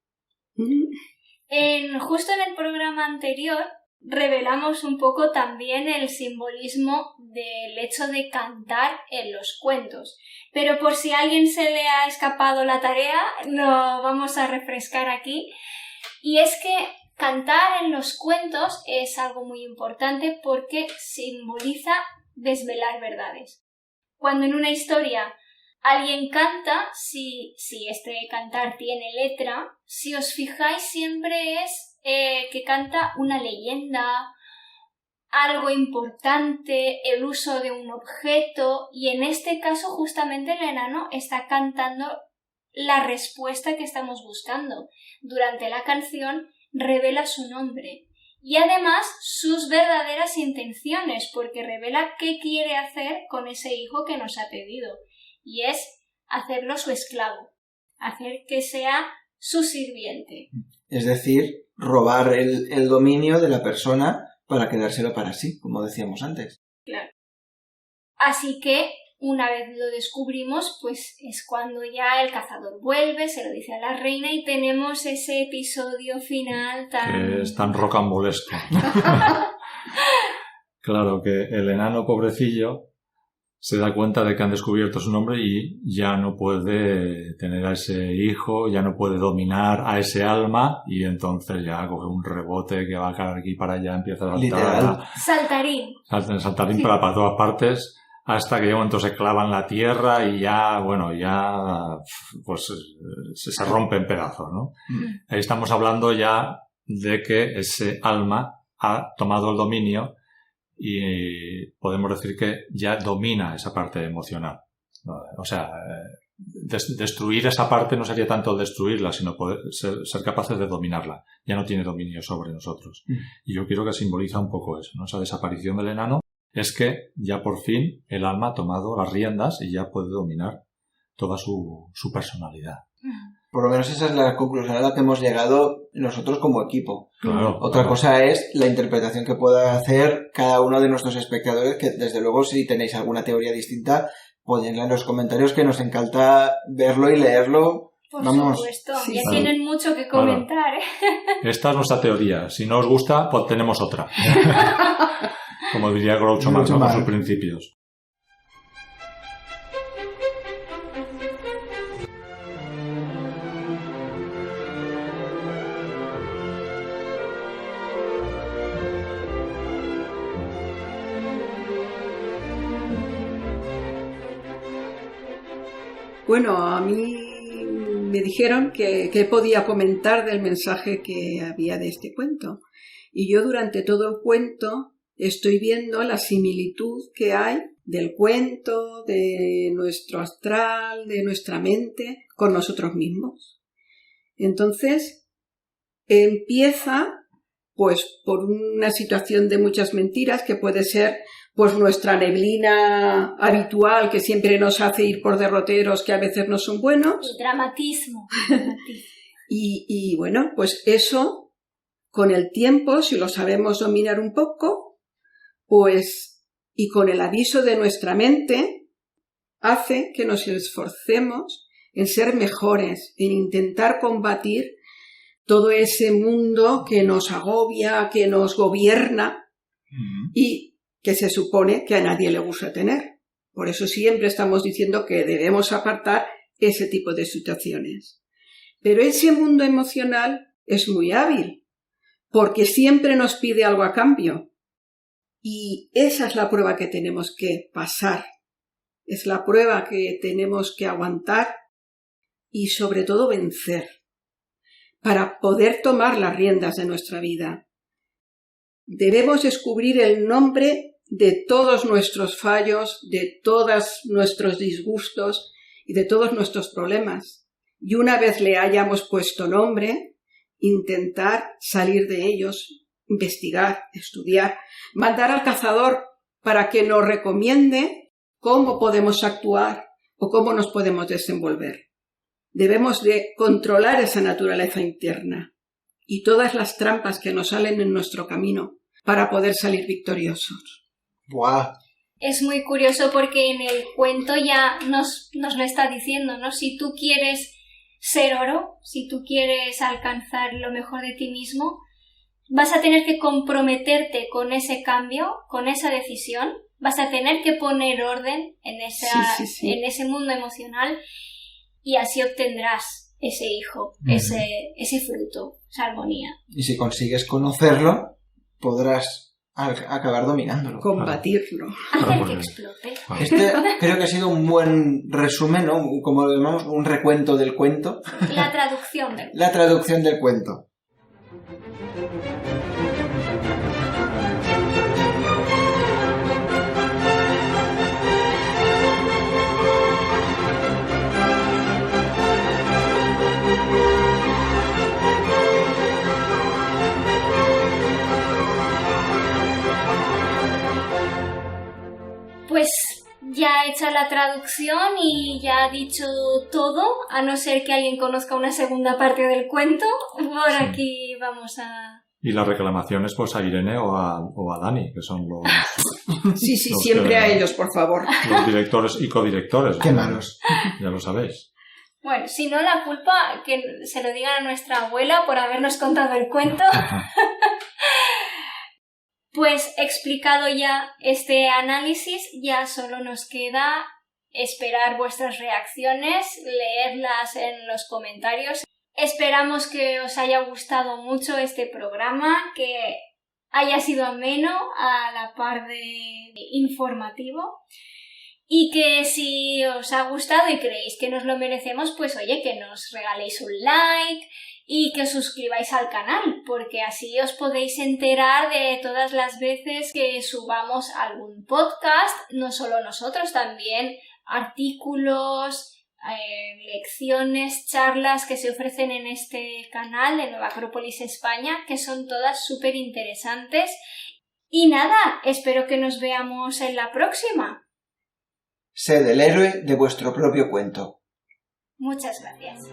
Justo en el programa anterior revelamos un poco también el simbolismo del hecho de cantar en los cuentos. Pero por si a alguien se le ha escapado la tarea, lo vamos a refrescar aquí. Y es que cantar en los cuentos es algo muy importante porque simboliza desvelar verdades. Cuando en una historia alguien canta, si este cantar tiene letra, si os fijáis siempre es que canta una leyenda, algo importante, el uso de un objeto, y en este caso justamente el enano está cantando la respuesta que estamos buscando. Durante la canción revela su nombre y además sus verdaderas intenciones, porque revela qué quiere hacer con ese hijo que nos ha pedido, y es hacerlo su esclavo, hacer que sea su sirviente. Es decir, robar el dominio de la persona para quedárselo para sí, como decíamos antes. Claro. Así que, una vez lo descubrimos, pues es cuando ya el cazador vuelve, se lo dice a la reina y tenemos ese episodio final tan... Que es tan rocambolesco. Claro, que el enano pobrecillo se da cuenta de que han descubierto su nombre y ya no puede tener a ese hijo, ya no puede dominar a ese alma y entonces ya coge un rebote que va a caer aquí para allá, empieza a saltar. Saltarín. Saltarín Sí. para todas partes hasta que de momento se clava en la tierra y ya pues se rompe en pedazos, ¿no? Ahí estamos hablando ya de que ese alma ha tomado el dominio y podemos decir que ya domina esa parte emocional. O sea, destruir esa parte no sería tanto destruirla, sino poder ser capaces de dominarla. Ya no tiene dominio sobre nosotros. Y yo creo que simboliza un poco eso, ¿no? Esa desaparición del enano es que ya por fin el alma ha tomado las riendas y ya puede dominar toda su personalidad. Por lo menos esa es la conclusión a la que hemos llegado nosotros como equipo. Claro, Otra cosa es la interpretación que pueda hacer cada uno de nuestros espectadores, que desde luego si tenéis alguna teoría distinta, ponedla en los comentarios, que nos encanta verlo y leerlo. Por Vamos. supuesto, Sí, ya sí. tienen mucho que comentar, ¿eh? Esta es nuestra teoría. Si no os gusta, pues tenemos otra. Como diría Groucho Marx, Groucho con Marx. sus principios. Bueno, a mí me dijeron que podía comentar del mensaje que había de este cuento. Y yo durante todo el cuento estoy viendo la similitud que hay del cuento, de nuestro astral, de nuestra mente, con nosotros mismos. Entonces, empieza pues por una situación de muchas mentiras que puede ser pues nuestra neblina habitual que siempre nos hace ir por derroteros que a veces no son buenos. El dramatismo. Y bueno, pues eso, con el tiempo, si lo sabemos dominar un poco, pues, y con el aviso de nuestra mente, hace que nos esforcemos en ser mejores, en intentar combatir todo ese mundo que nos agobia, que nos gobierna y que se supone que a nadie le gusta tener. Por eso siempre estamos diciendo que debemos apartar ese tipo de situaciones. Pero ese mundo emocional es muy hábil, porque siempre nos pide algo a cambio. Y esa es la prueba que tenemos que pasar. Es la prueba que tenemos que aguantar y sobre todo vencer, para poder tomar las riendas de nuestra vida. Debemos descubrir el nombre de todos nuestros fallos, de todos nuestros disgustos y de todos nuestros problemas. Y una vez le hayamos puesto nombre, intentar salir de ellos, investigar, estudiar, mandar al cazador para que nos recomiende cómo podemos actuar o cómo nos podemos desenvolver. Debemos de controlar esa naturaleza interna y todas las trampas que nos salen en nuestro camino para poder salir victoriosos. ¡Buah! Es muy curioso porque en el cuento ya nos lo está diciendo, ¿no? Si tú quieres ser oro, si tú quieres alcanzar lo mejor de ti mismo, vas a tener que comprometerte con ese cambio, con esa decisión, vas a tener que poner orden en en ese mundo emocional y así obtendrás ese hijo, ese fruto, esa armonía. Y si consigues conocerlo, podrás acabar dominándolo. Combatirlo. Hacer que explote. Este creo que ha sido un buen resumen, ¿no? Como lo llamamos, un recuento del cuento. La traducción del La traducción del cuento. Pues ya hecha la traducción y ya dicho todo, a no ser que alguien conozca una segunda parte del cuento, por aquí vamos a... Y las reclamaciones pues a Irene o a Dani, que son los Sí, los siempre que- a ellos, por favor. los directores y codirectores. Qué malos. Ya lo sabéis. Bueno, si no, la culpa que se lo digan a nuestra abuela por habernos contado el cuento. Pues explicado ya este análisis, ya solo nos queda esperar vuestras reacciones, leerlas en los comentarios. Esperamos que os haya gustado mucho este programa, que haya sido ameno a la par de informativo y que si os ha gustado y creéis que nos lo merecemos, pues oye, que nos regaléis un like, y que os suscribáis al canal, porque así os podéis enterar de todas las veces que subamos algún podcast, no solo nosotros, también artículos, lecciones, charlas que se ofrecen en este canal de Nueva Acrópolis España, que son todas súper interesantes. Y nada, espero que nos veamos en la próxima. Sed el héroe de vuestro propio cuento. Muchas gracias.